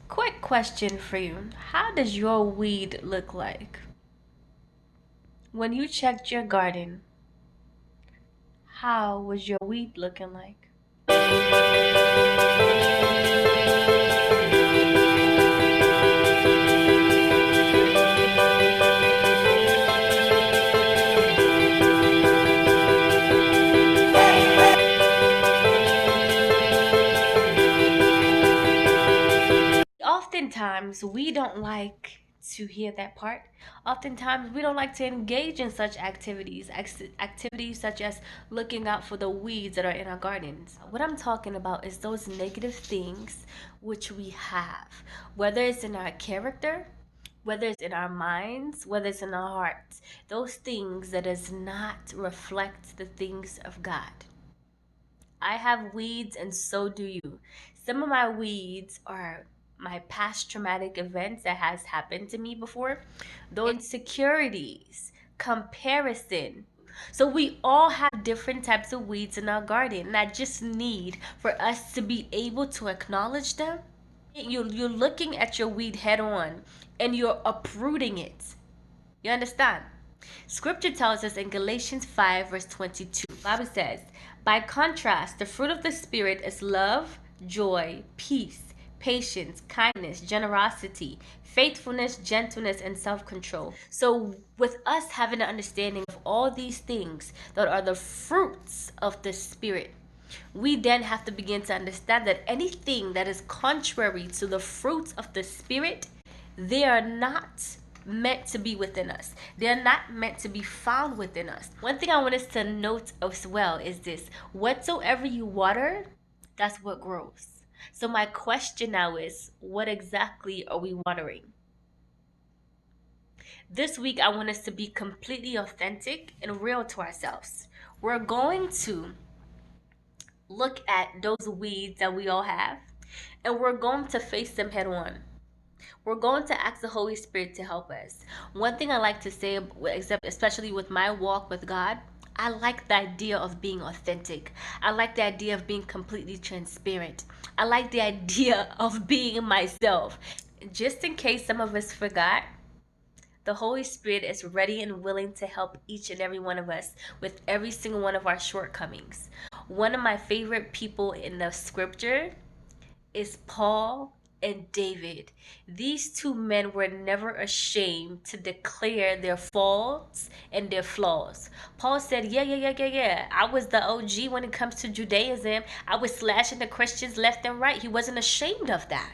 Quick question for you. How does your weed look like? When you checked your garden, how was your weed looking like? Oftentimes, we don't like to hear that part. Oftentimes, we don't like to engage in such activities, activities such as looking out for the weeds that are in our gardens. What I'm talking about is those negative things which we have, whether it's in our character, whether it's in our minds, whether it's in our hearts, those things that does not reflect the things of God. I have weeds and so do you. Some of my weeds are my past traumatic events that has happened to me before, those insecurities, comparison. So we all have different types of weeds in our garden, and I just need for us to be able to acknowledge them. You're looking at your weed head on and you're uprooting it. You understand? Scripture tells us in Galatians 5 verse 22, the Bible says, by contrast, the fruit of the Spirit is love, joy, peace, patience, kindness, generosity, faithfulness, gentleness, and self-control. So with us having an understanding of all these things that are the fruits of the Spirit, we then have to begin to understand that anything that is contrary to the fruits of the Spirit, they are not meant to be within us. They're not meant to be found within us. One thing I want us to note as well is this: whatsoever you water, that's what grows. So my question now is, what exactly are we watering? This week, I want us to be completely authentic and real to ourselves. We're going to look at those weeds that we all have, and we're going to face them head on. We're going to ask the Holy Spirit to help us. One thing I like to say, especially with my walk with God, I like the idea of being authentic. I like the idea of being completely transparent. I like the idea of being myself. Just in case some of us forgot, the Holy Spirit is ready and willing to help each and every one of us with every single one of our shortcomings. One of my favorite people in the scripture is Paul and David. These two men were never ashamed to declare their faults and their flaws. Paul said, yeah. I was the OG when it comes to Judaism. I was slashing the Christians left and right. He wasn't ashamed of that.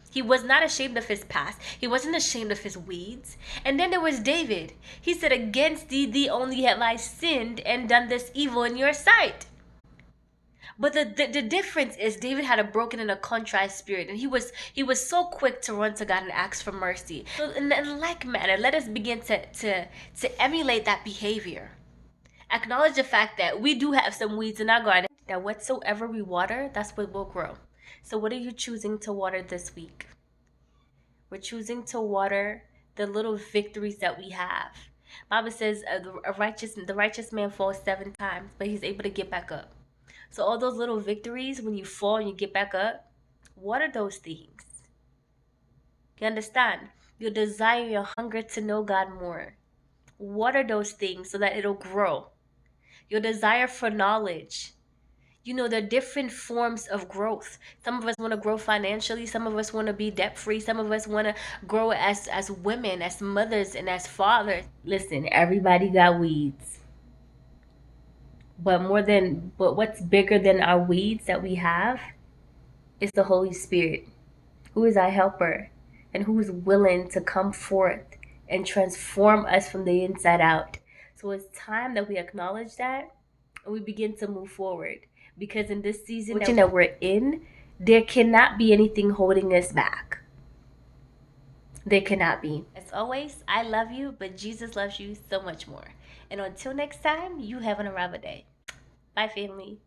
He was not ashamed of his past. He wasn't ashamed of his weeds. And then there was David. He said, against thee only have I sinned and done this evil in your sight. But the difference is David had a broken and a contrite spirit, and he was so quick to run to God and ask for mercy. So in like manner, let us begin to emulate that behavior. Acknowledge the fact that we do have some weeds in our garden, that whatsoever we water, that's what will grow. So what are you choosing to water this week? We're choosing to water the little victories that we have. Bible says the righteous man falls 7 times, but he's able to get back up. So all those little victories, when you fall and you get back up, what are those things? You understand? Your desire, your hunger to know God more. What are those things so that it'll grow? Your desire for knowledge. You know, there are different forms of growth. Some of us want to grow financially. Some of us want to be debt-free. Some of us want to grow as women, as mothers, and as fathers. Listen, everybody got weeds. But what's bigger than our weeds that we have is the Holy Spirit, who is our helper and who is willing to come forth and transform us from the inside out. So it's time that we acknowledge that and we begin to move forward. Because in this season that we're in, there cannot be anything holding us back. There cannot be. As always, I love you, but Jesus loves you so much more. And until next time, you have an Unrivaled day. Bye, family.